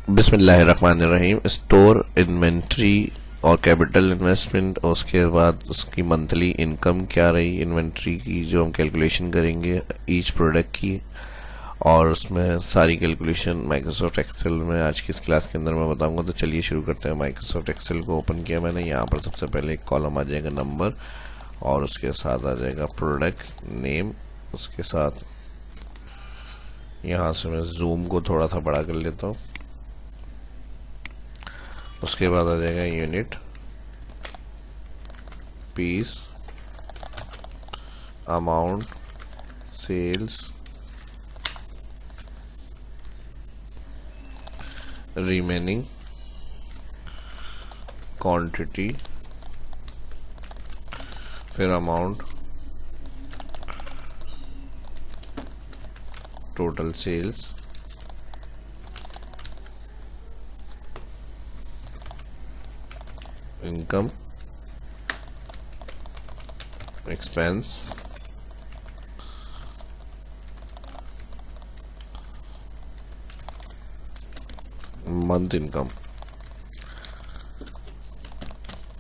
बिस्मिल्लाहिर्रहमानिर्रहीम। Store inventory और capital investment, और उसके बाद उसकी मंथली इनकम क्या रही इन्वेंट्री की, जो हम कैलकुलेशन करेंगे ईच प्रोडक्ट की, और उसमें सारी कैलकुलेशन माइक्रोसॉफ्ट एक्सेल में आज की इस क्लास के अंदर मैं बताऊंगा। तो चलिए शुरू करते हैं। माइक्रोसॉफ्ट एक्सेल को ओपन किया मैंने। यहाँ पर सबसे पहले एक कॉलम आ जाएगा नंबर, और उसके साथ आ जाएगा प्रोडक्ट नेम। उसके साथ यहाँ से मैं जूम को थोड़ा सा बड़ा कर लेता हूँ। उसके बाद आ जाएगा unit, piece, amount, sales, remaining quantity, फिर amount, total sales, income, expense, month income.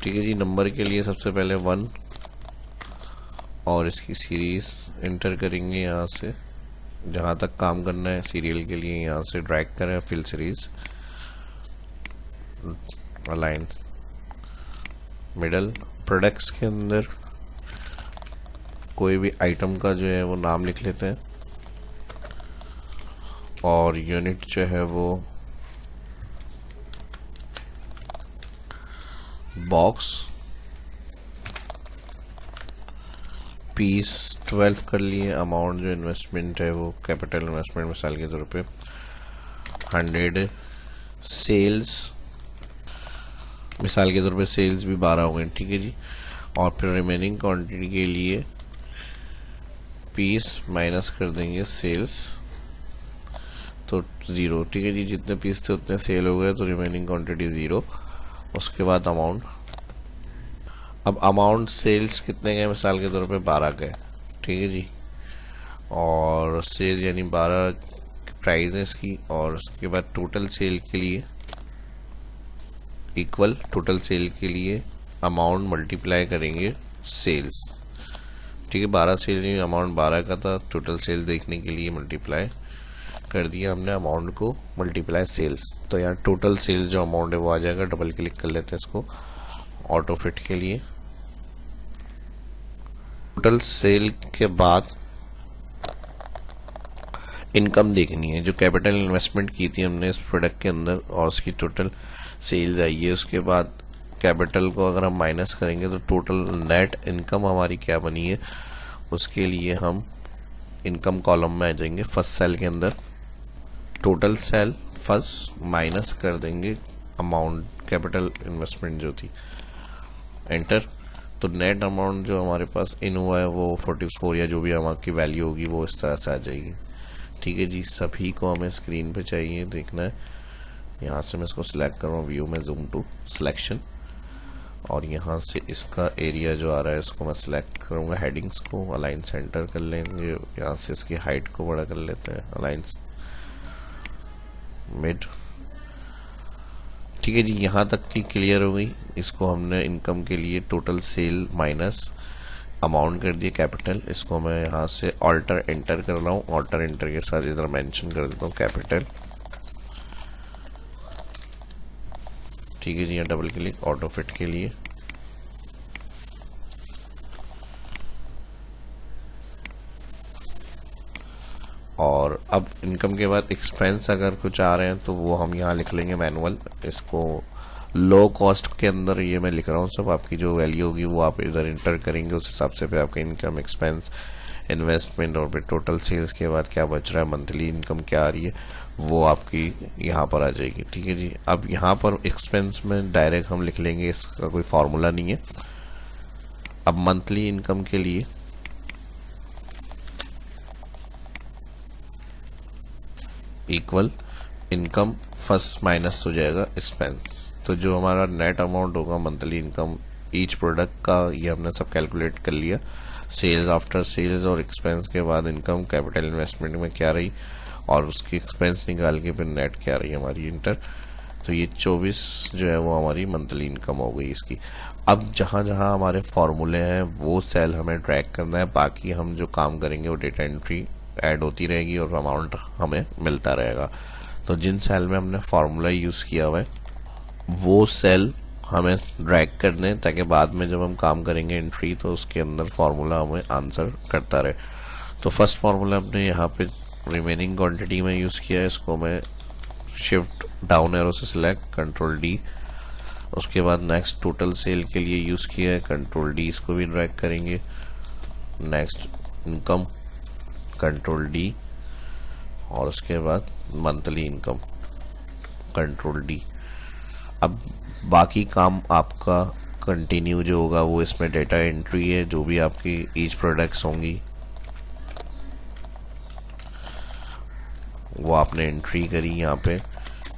ठीक है जी। नंबर के लिए सबसे पहले 1 और इसकी सीरीज एंटर करेंगे। यहाँ से जहाँ तक काम करना है सीरियल के लिए यहाँ से ड्रैग करें, fill series, align, middle. Products के अंदर कोई भी आइटम का जो है वो नाम लिख लेते हैं, और यूनिट जो है वो बॉक्स, पीस 12 कर लिए। अमाउंट जो इन्वेस्टमेंट है वो कैपिटल इन्वेस्टमेंट मिसाल के तौर पे 100। सेल्स मिसाल के तौर पे सेल्स भी 12 हो गए। ठीक है जी। और फिर रिमेनिंग क्वांटिटी के लिए पीस माइनस कर देंगे सेल्स, तो 0। ठीक है जी। जितने पीस थे उतने सेल हो गए, तो रिमेनिंग क्वांटिटी 0। उसके बाद अमाउंट। अब अमाउंट सेल्स कितने गए, मिसाल के तौर पे 12 गए। ठीक है जी। और सेल यानी 12 प्राइस है इसकी। और उसके बाद टोटल सेल के लिए इक्वल, टोटल सेल के लिए अमाउंट मल्टीप्लाई करेंगे सेल्स। ठीक है। 12 सेल, अमाउंट 12 का था, टोटल सेल देखने के लिए मल्टीप्लाई कर दिया हमने अमाउंट को, मल्टीप्लाई सेल्स। तो यहाँ टोटल सेल्स जो अमाउंट है वो आ जाएगा। डबल क्लिक कर लेते हैं इसको ऑटो फिट के लिए। टोटल सेल के बाद इनकम देखनी है, जो कैपिटल इन्वेस्टमेंट की थी हमने इस प्रोडक्ट के अंदर, और उसकी टोटल सेल्स आई है। उसके बाद कैपिटल को अगर हम माइनस करेंगे तो टोटल नेट इनकम हमारी क्या बनी है, उसके लिए हम इनकम कॉलम में आ जाएंगे। फर्स्ट सेल के अंदर टोटल सेल फर्स्ट माइनस कर देंगे अमाउंट कैपिटल इन्वेस्टमेंट जो थी, एंटर। तो नेट अमाउंट जो हमारे पास इन हुआ है वो 44 या जो भी अमाउंट की वैल्यू होगी वो इस तरह से आ जाएगी। ठीक है जी। सभी को हमें स्क्रीन पे चाहिए देखना है। यहाँ से मैं इसको सिलेक्ट करूँ, व्यू में जूम टू सिलेक्शन, और यहाँ से इसका एरिया जो आ रहा है इसको मैं सिलेक्ट करूँगा। हेडिंग्स को अलाइन सेंटर कर लेंगे। यहाँ से इसकी हाइट को बड़ा कर लेते हैं, अलाइन मिड। ठीक है जी। यहाँ तक की क्लियर हो गई। इसको हमने इनकम के लिए टोटल सेल माइनस अमाउंट कर दिया कैपिटल। इसको मैं यहाँ से ऑल्टर एंटर कर रहा हूँ। ऑल्टर एंटर के साथ इधर मेंशन कर देता हूँ कैपिटल। ठीक है जी। यहाँ डबल क्लिक ऑटो फिट के लिए, और अब इनकम के बाद एक्सपेंस अगर कुछ आ रहे हैं तो वो हम यहाँ लिख लेंगे मैनुअल। इसको लो कॉस्ट के अंदर ये मैं लिख रहा हूँ सब। आपकी जो वैल्यू होगी वो आप इधर इंटर करेंगे, उस हिसाब से फिर आपका इनकम, एक्सपेंस, इन्वेस्टमेंट, और फिर टोटल सेल्स के बाद क्या बच रहा है, मंथली इनकम क्या आ रही है, वो आपकी यहाँ पर आ जाएगी। ठीक है जी। अब यहाँ पर एक्सपेंस में डायरेक्ट हम लिख लेंगे, इसका कोई फॉर्मूला नहीं है। अब मंथली इनकम के लिए इक्वल इनकम फर्स्ट माइनस हो जाएगा एक्सपेंस। तो जो हमारा नेट अमाउंट होगा मंथली इनकम ईच प्रोडक्ट का, ये हमने सब कैलकुलेट कर लिया। सेल्स आफ्टर सेल्स और एक्सपेंस के बाद इनकम कैपिटल इन्वेस्टमेंट में क्या रही, और उसकी एक्सपेंस निकाल के फिर नेट क्या आ रही है हमारी इंटर। तो ये 24 जो है वो हमारी मंथली इनकम हो गई इसकी। अब जहाँ जहाँ हमारे फॉर्मूले हैं वो सेल हमें ट्रैक करना है, बाकी हम जो काम करेंगे वो डेटा एंट्री ऐड होती रहेगी और अमाउंट हमें मिलता रहेगा। तो जिन सेल में हमने फार्मूला यूज़ किया हुआ है वो सेल हमें ड्रैग करने, ताकि बाद में जब हम काम करेंगे एंट्री तो उसके अंदर फार्मूला हमें आंसर करता रहे। तो फर्स्ट फार्मूला हमने यहाँ पे रिमेनिंग क्वांटिटी में यूज़ किया है, इसको मैं शिफ्ट डाउन एरो से सिलेक्ट कंट्रोल डी। उसके बाद नेक्स्ट टोटल सेल के लिए यूज़ किया है, कंट्रोल डी, इसको भी ड्रैग करेंगे। नेक्स्ट इनकम, कंट्रोल डी, और उसके बाद मंथली इनकम, कंट्रोल डी। अब बाकी काम आपका कंटिन्यू जो होगा वो इसमें डेटा एंट्री है, जो भी आपकी ईच प्रोडक्ट्स होंगी वो आपने एंट्री करी यहाँ पे।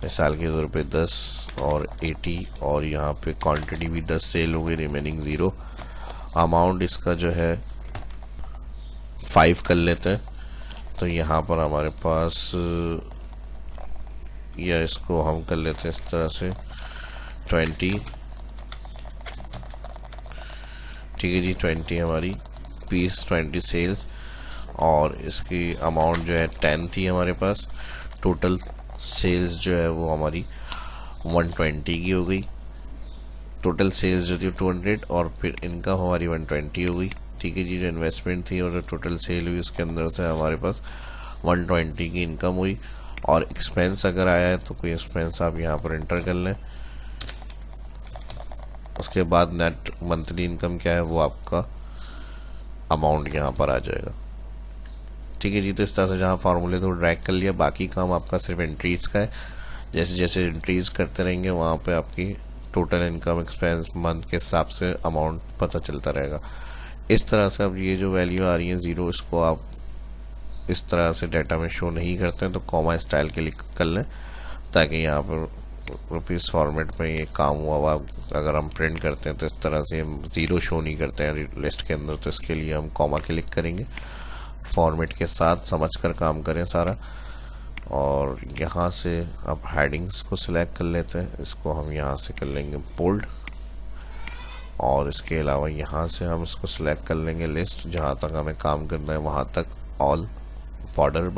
मिसाल के तौर पे 10 और 80, और यहाँ पे क्वांटिटी भी 10 सेल हो गई, रिमेनिंग 0। अमाउंट इसका जो है 5 कर लेते हैं। तो यहाँ पर हमारे पास, या इसको हम कर लेते हैं इस तरह से 20, ठीक है जी, 20 हमारी पीस, 20 सेल्स, और इसकी अमाउंट जो है 10 थी हमारे पास। टोटल सेल्स जो है वो हमारी 120 की हो गई। टोटल सेल्स जो थी 200 और फिर इनकम हमारी 120 हो गई, ठीक है जी। जो इन्वेस्टमेंट थी और जो टोटल सेल हुई उसके अंदर से हमारे पास 120 की इनकम हुई। और एक्सपेंस अगर आया है तो कोई एक्सपेंस आप यहाँ पर एंटर कर लें। उसके बाद नेट मंथली इनकम क्या है वो आपका अमाउंट यहाँ पर आ जाएगा, ठीक है जी। तो इस तरह से जहाँ फार्मूले तो ड्रैग कर लिया, बाकी काम आपका सिर्फ एंट्रीज का है। जैसे जैसे एंट्रीज करते रहेंगे वहाँ पे आपकी टोटल इनकम, एक्सपेंस, मंथ के हिसाब से अमाउंट पता चलता रहेगा। इस तरह से अब ये जो वैल्यू आ रही है 0, इसको आप इस तरह से डाटा में शो नहीं करते हैं तो कॉमा स्टाइल के लिए कर लें, ताकि यहाँ पर रुपीज़ फॉर्मेट में ये काम हुआ हुआ अगर हम प्रिंट करते हैं तो इस तरह से हम 0 शो नहीं करते हैं लिस्ट के अंदर। तो इसके लिए हम कॉमा क्लिक करेंगे, फॉर्मेट के साथ समझकर काम करें सारा। और यहाँ से अब हेडिंग्स को सिलेक्ट कर लेते हैं, इसको हम यहाँ से कर लेंगे बोल्ड, और इसके अलावा यहाँ से हम इसको सिलेक्ट कर लेंगे लिस्ट, जहाँ तक हमें काम करना है वहाँ तक ऑल बॉर्डर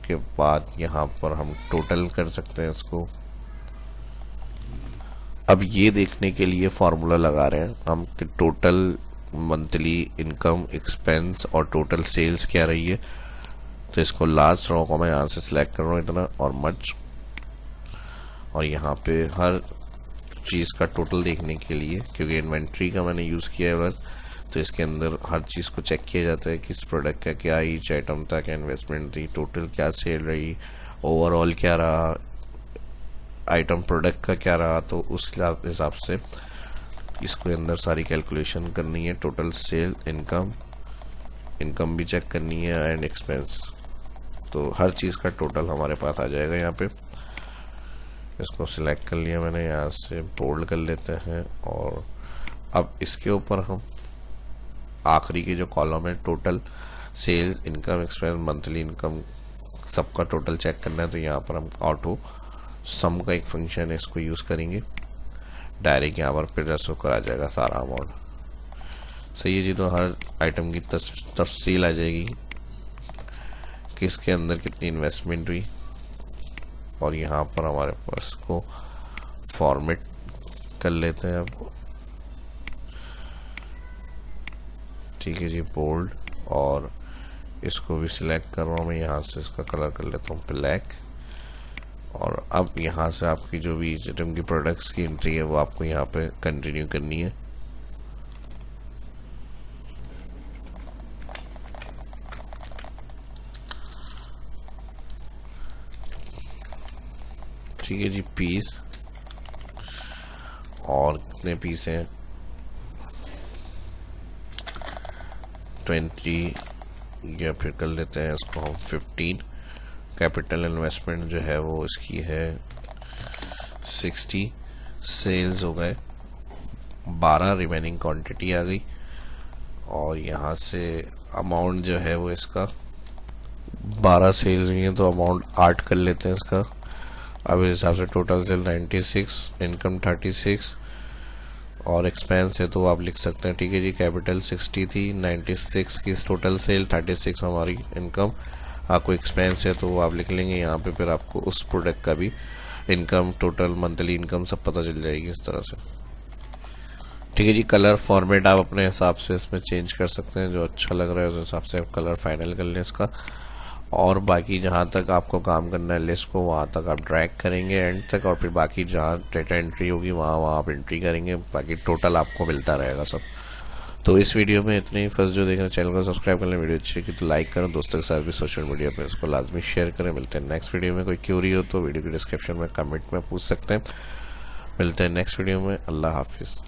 के बाद यहाँ पर हम टोटल कर सकते हैं इसको। अब ये देखने के लिए फॉर्मूला लगा रहे हैं हम कि टोटल मंथली इनकम, एक्सपेंस और टोटल सेल्स क्या रही है। तो इसको लास्ट रो को मैं यहाँ से सिलेक्ट कर रहा हूँ इतना, और मर्ज, और यहाँ पे हर चीज़ का टोटल देखने के लिए, क्योंकि इन्वेंट्री का मैंने यूज़ किया है बस, तो इसके अंदर हर चीज़ को चेक किया जाता है कि इस प्रोडक्ट का क्या ईच आइटम था, क्या इन्वेस्टमेंट थी, टोटल क्या सेल रही, ओवरऑल क्या रहा, आइटम प्रोडक्ट का क्या रहा। तो उस हिसाब से इसको अंदर सारी कैलकुलेशन करनी है, टोटल सेल, इनकम भी चेक करनी है एंड एक्सपेंस। तो हर चीज़ का टोटल हमारे पास आ जाएगा यहाँ पे। इसको सिलेक्ट कर लिया मैंने, यहाँ से बोल्ड कर लेते हैं, और अब इसके ऊपर हम आखिरी की जो कॉलम है total sales, income, expense, monthly income, सबका टोटल चेक करना है। तो यहाँ पर हम ऑटो सम का एक फंक्शन है, इसको यूज़ करेंगे, डायरेक्ट यहाँ पर फिर रसो करा जाएगा सारा अमाउंट। सही है जी। तो हर आइटम की तफसील आ जाएगी कि इसके अंदर कितनी इन्वेस्टमेंट हुई, और यहाँ पर हमारे पास को फॉर्मेट कर लेते हैं अब, ठीक है जी, बोल्ड, और इसको भी सिलेक्ट कर रहा हूँ मैं, यहाँ से इसका कलर कर लेता हूँ ब्लैक। और अब यहाँ से आपकी जो भी आइटम की प्रोडक्ट्स की एंट्री है वो आपको यहाँ पे कंटिन्यू करनी है। ठीक है जी, पीस, और कितने पीस हैं 20, या फिर कर लेते हैं इसको हम 15। कैपिटल इन्वेस्टमेंट जो है वो इसकी है 60, सेल्स हो गए 12, रिमेनिंग क्वांटिटी आ गई, और यहाँ से अमाउंट जो है वो इसका 12 सेल्स हुई हैं तो अमाउंट 8 कर लेते हैं इसका। अब इस हिसाब से टोटल सेल 96, इनकम 36 और एक्सपेंस है तो आप लिख सकते हैं, ठीक है जी। कैपिटल 60 थी, 96 की टोटल सेल, 36 हमारी इनकम। आपको एक्सपेंस है तो वो आप लिख लेंगे यहाँ पे, फिर आपको उस प्रोडक्ट का भी इनकम, टोटल मंथली इनकम सब पता चल जाएगी इस तरह से, ठीक है जी। कलर फॉर्मेट आप अपने हिसाब से इसमें चेंज कर सकते हैं, जो अच्छा लग रहा है उस हिसाब से आप कलर फाइनल कर लें इसका। और बाकी जहाँ तक आपको काम करना है लिस्ट को, वहाँ तक आप ड्रैग करेंगे एंड तक, और फिर बाकी जहाँ डेटा एंट्री होगी वहाँ आप एंट्री करेंगे, बाकी टोटल आपको मिलता रहेगा सब। तो इस वीडियो में इतने ही। फर्स्ट जो देख रहे हैं चैनल को सब्सक्राइब कर लें, वीडियो अच्छी लगी तो लाइक करें, दोस्तों के साथ भी सोशल मीडिया पर इसको लाजमी शेयर करें। मिलते हैं नेक्स्ट वीडियो में। कोई क्यूरी हो तो वीडियो की डिस्क्रिप्शन में कमेंट में पूछ सकते हैं। मिलते हैं नेक्स्ट वीडियो में। अल्लाह हाफिज़।